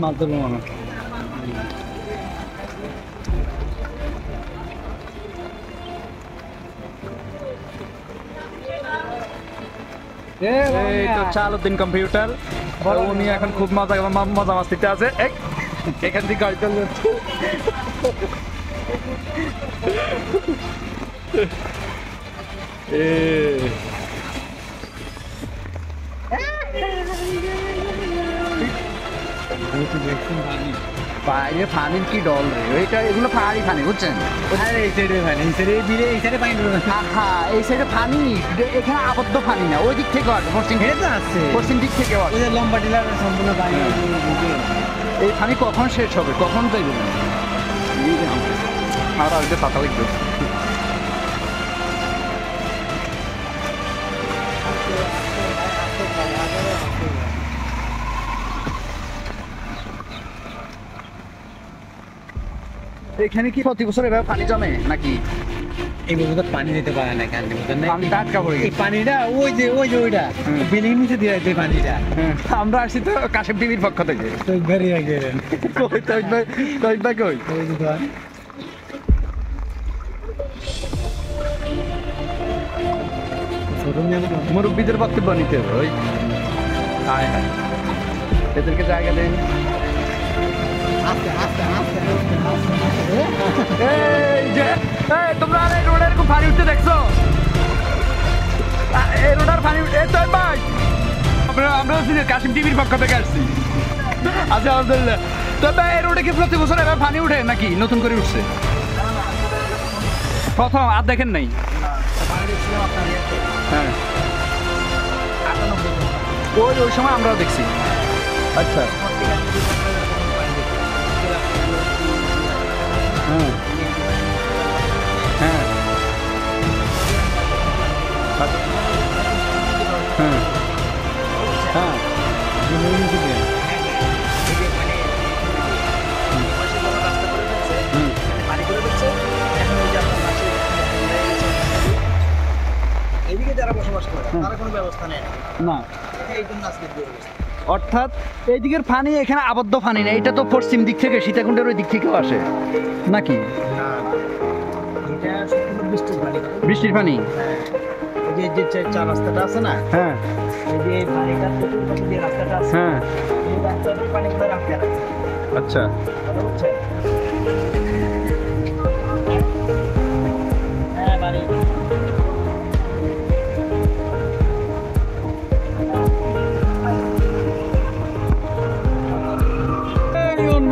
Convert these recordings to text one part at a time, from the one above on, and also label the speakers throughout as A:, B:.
A: মাছ ধরবো না।
B: এই তো চালুদ্দিন কম্পিউটার উনি এখন খুব মজা মাস্তিতে আছে। এখান থেকে গাড়ি চলে যাচ্ছে।
A: বাইরে ফানির কি ডল রে, এটা এগুলো পাহাড়ি ফানি বুঝছেন?
B: এই সাইডে ফানি, এই সাইডে বিলে, এই সাইডে পানি ঢোকে।
A: হ্যাঁ এই সাইডে ফানি, এখানে আবদ্ধ ফানি না, ওই দিক থেকে আসে, পশ্চিম পশ্চিম দিক থেকে আসে।
B: ওই যে লম্বা টিলার সম্পূর্ণ পানি
A: এই ফানি কখন শেষ হবে, কখন যাইবে?
B: আর আগে পাতা লাগবে।
A: এখানে কি প্রতি বছর এভাবে পানি জমে নাকি?
B: এই বছর তো পানি দিতে পারে না, কেন বুঝলেন না?
A: পানিটা আটকা পড়ে
B: এই
A: গেছে।
B: পানিটা ওই যে ওইটা বিল্ডিং নিচে দিয়ে আছে পানিটা।
A: আমরা আসছি তো কাশেম টিভির পক্ষ থেকে।
B: তো ঘরে আগে
A: কই তৈব ভাই কই?
B: ওই যে ধর
A: মুরব্বীদের বক্তব্য নিতে হবে। ওই হায় হায়, এদেরকে জায়গা দেন। এই যে তোমরা এই রোডে এরকম পানি উঠতে দেখছো? এই রোডের পানি এই তো ভাই, আমরা কাশিম টিভির পক্ষ থেকে আসছি। আচ্ছা আলহামদুলিল্লাহ। তবে এই রোডে কি প্রতি বছর এবার পানি উঠে নাকি নতুন করে উঠছে? প্রথম আর দেখেন নাই? হ্যাঁ ওই সময় আমরাও দেখছি। আচ্ছা হ্যাঁ হ্যাঁ হ্যাঁ হ্যাঁ
B: এদিকে যারা বসবাস করে তারা কোনো ব্যবস্থা নেয়
A: না।
B: এই জন্য আজকে
A: অর্থাৎ এইদিকের পানি এখানে আবদ্ধ পানি না, এটা তো পশ্চিম দিক থেকে সীতাকুণ্ডের ওই দিক থেকেও আসে নাকি?
B: এটা সম্পূর্ণ বৃষ্টির পানি।
A: বৃষ্টির পানি?
B: এই যে চা রাস্তাটা আছে না,
A: হ্যাঁ
B: এই যে পানিটা চতুর্পাশে যে রাস্তাটা আছে,
A: হ্যাঁ
B: এই রাস্তাটার পানিগুলো রাখতে রাখছে।
A: আচ্ছা
B: কথা বুঝছেন? হ্যাঁ বাড়ি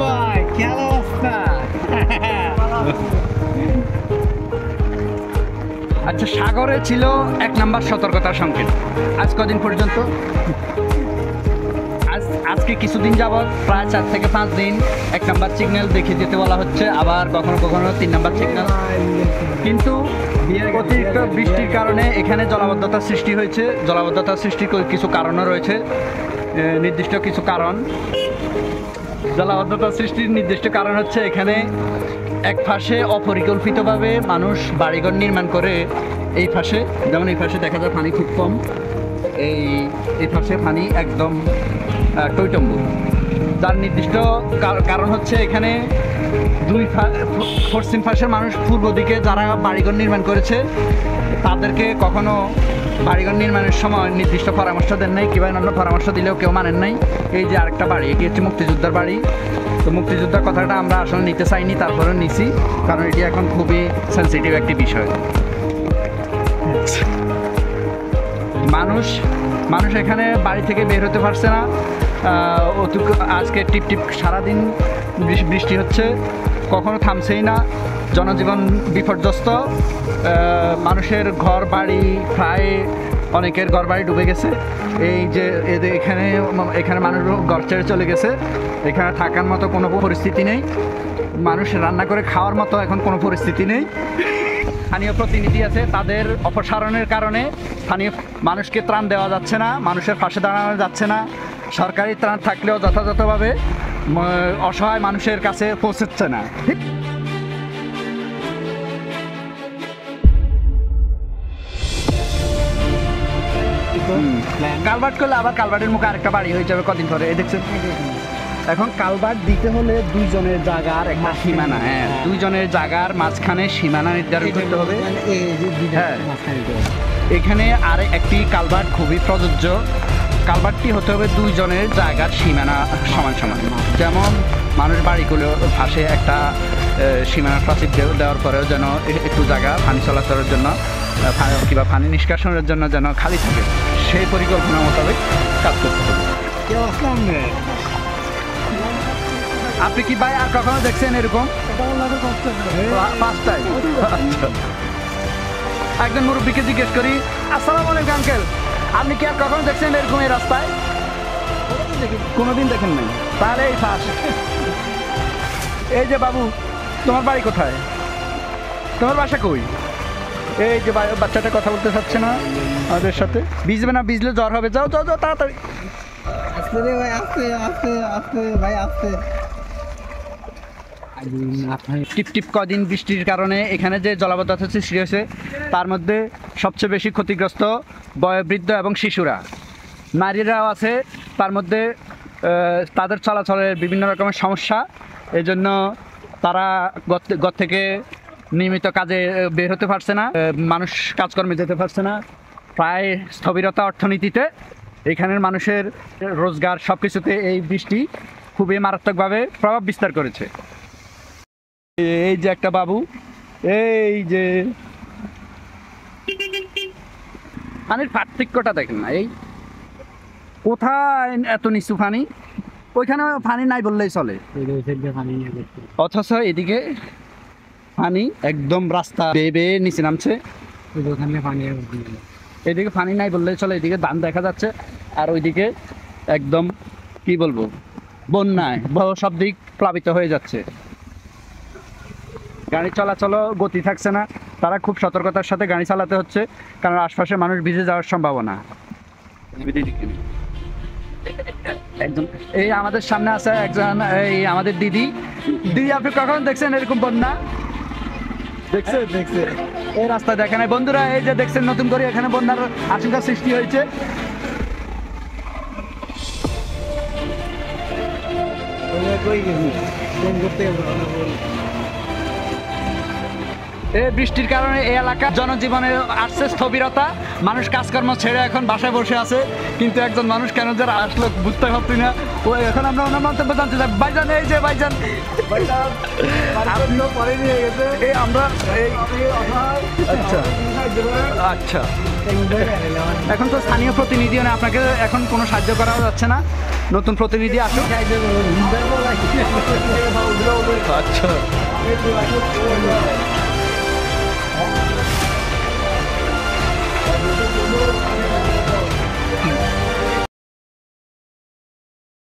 B: ভাই কি অবস্থা?
A: আচ্ছা, সাগরে ছিল 1 নাম্বার সতর্কতার সংকেত আজ কদিন পর্যন্ত। আজকে কিছুদিন যাবৎ প্রায় 4 থেকে 5 দিন 1 নাম্বার সিগন্যাল দেখে যেতে বলা হচ্ছে, আবার কখনো কখনো 3 নাম্বার সিগন্যাল। কিন্তু অতিরিক্ত বৃষ্টির কারণে এখানে জলাবদ্ধতার সৃষ্টি হয়েছে। জলাবদ্ধতার সৃষ্টির কিছু কারণও রয়েছে, নির্দিষ্ট কিছু কারণ। জলাবদ্ধতা সৃষ্টির নির্দিষ্ট কারণ হচ্ছে এখানে এক পাশে অপরিকল্পিতভাবে মানুষ বাড়িঘর নির্মাণ করে। এই পাশে যেমন এই পাশে দেখা যায় পানি খুব কম, এই পাশে পানি একদম টইটম্বুর। যার নির্দিষ্ট কারণ হচ্ছে এখানে পশ্চিম পাশের মানুষ পূর্ব দিকে যারা বাড়িঘর নির্মাণ করেছে তাদেরকে কখনো বাড়িঘর নির্মাণের সময় নির্দিষ্ট পরামর্শ দেন নাই, কিংবা অন্য পরামর্শ দিলেও কেউ মানেন নাই। এই যে আরেকটা বাড়ি, এটি হচ্ছে মুক্তিযোদ্ধার বাড়ি। তো মুক্তিযোদ্ধার কথাটা আমরা আসলে নিতে চাইনি, তারপরে নিছি, কারণ এটি এখন খুবই সেন্সিটিভ একটি বিষয়। মানুষ এখানে বাড়ি থেকে বের হতে পারছে না। আজকে টিপ টিপ সারাদিন বৃষ্টি হচ্ছে, কখনো থামছেই না। জনজীবন বিপর্যস্ত, মানুষের ঘর বাড়ি প্রায় অনেকের ঘর বাড়ি ডুবে গেছে। এই যে এখানে মানুষ ঘর ছেড়ে চলে গেছে, এখানে থাকার মতো কোনো পরিস্থিতি নেই, মানুষ রান্না করে খাওয়ার মতো এখন কোনো পরিস্থিতি নেই। স্থানীয় প্রতিনিধি আছে, তাদের অপসারণের কারণে স্থানীয় মানুষকে ত্রাণ দেওয়া যাচ্ছে না, মানুষের পাশে দাঁড়ানো যাচ্ছে না। সরকারি ত্রাণ থাকলেও যথাযথভাবে অসহায় মানুষের কাছে পৌঁছচ্ছে না। কালভার্ট করলে আবার কালভার্টের মুখে আরেকটা বাড়ি হয়ে যাবে কদিন পরে, এই দেখছেন। এখন কালভার্ট দিতে হলে দুইজনের জায়গার একটা সীমানা, হ্যাঁ, দুইজনের জায়গার মাঝখানে সীমানা নির্ধারণ করতে হবে। হ্যাঁ, এখানে আর একটি কালভার্ট খুবই প্রযোজ্য। কালভার্টটি হতে হবে দুইজনের জায়গার সীমানা সমান সমান। যেমন মানুষ বাড়িগুলোর পাশে একটা সীমানা প্রাচীর দেওয়ার পরেও যেন একটু জায়গা পানি চলাচলের জন্য কিংবা পানি নিষ্কাশনের জন্য যেন খালি থাকে, সেই পরিকল্পনা মোতাবেক কাজ করতে হবে। আপনি কি ভাই আর কখনো দেখছেন এরকম? পাঁচটায়। আচ্ছা, একজন মুরব্বীকে জিজ্ঞেস করি, আসসালামু আলাইকুম আঙ্কেল, আপনি কি আর কখনো দেখছেন এরকম এই রাস্তায়? কোনোদিন দেখেন নাই, তাহলে এই ফার্স্ট। এই যে বাবু, তোমার বাড়ি কোথায়? তোমার বাসা কই? এই যে বাচ্চাটা কথা বলতে চাচ্ছে না আমাদের সাথে। ভিজবে না, ভিজলে জ্বর হবে। যাও যাও যাও তাড়াতাড়ি। টিপ টিপ কদিন বৃষ্টির কারণে এখানে যে জলাবদ্ধতা সৃষ্টি হয়েছে, তার মধ্যে সবচেয়ে বেশি ক্ষতিগ্রস্ত বয়োবৃদ্ধ এবং শিশুরা। নারীরাও আছে তার মধ্যে, তাদের চলাচলের বিভিন্ন রকমের সমস্যা। এই জন্য তারা ঘর থেকে নিয়মিত কাজে বের হতে পারছে না, মানুষ কাজকর্মে যেতে পারছে না। প্রায় স্থবিরতা অর্থনীতিতে এখানের মানুষের রোজগার সব কিছুতে এই বৃষ্টি খুবই মারাত্মকভাবে প্রভাব বিস্তার করেছে। এই যে একটা বাবু, এই যে পানির পার্থক্যটা দেখেন না, এই কোথায় এত নিচু পানি, ওইখানে পানি নাই বললেই চলে, অথচ এদিকে পানি একদম রাস্তা বেয়ে বেয়ে নিচে নামছে। এদিকে পানি নাই বললেই চলে, এদিকে ধান দেখা যাচ্ছে, আর ওইদিকে একদম কি বলবো, বন্যায় সব দিক প্লাবিত হয়ে যাচ্ছে। গাড়ি চলাচলও গতি থাকছে না, তারা খুব সতর্কতার সাথে গাড়ি চালাতে হচ্ছে, কারণ আশপাশে মানুষ ভিজে যাওয়ার সম্ভাবনা। একজন এই আমাদের সামনে আছে একজন, এই আমাদের দিদি। দিদি, আপনি কখন দেখছেন এরকম বন্যা? দেখছেন? এই রাস্তা দেখে নাই বন্ধুরা, এই যে দেখছেন নতুন করে এখানে বন্যার আশঙ্কা সৃষ্টি হয়েছে। এই বৃষ্টির কারণে এই এলাকার জনজীবনে আসছে স্থবিরতা, মানুষ কাজকর্ম ছেড়ে এখন বাসায় বসে আছে। কিন্তু একজন মানুষ কেন যারা আসলো বুঝতে পারছি না। ও এখন আমরা ওনার মন্তব্য জানতে চাই। ভাইজান, এই যে ভাইজান, এই আমরা আচ্ছা আচ্ছা, এখন তো স্থানীয় প্রতিনিধি, মানে আপনাকে এখন কোনো সাহায্য করা যাচ্ছে না, নতুন প্রতিনিধি আসুক। আচ্ছা।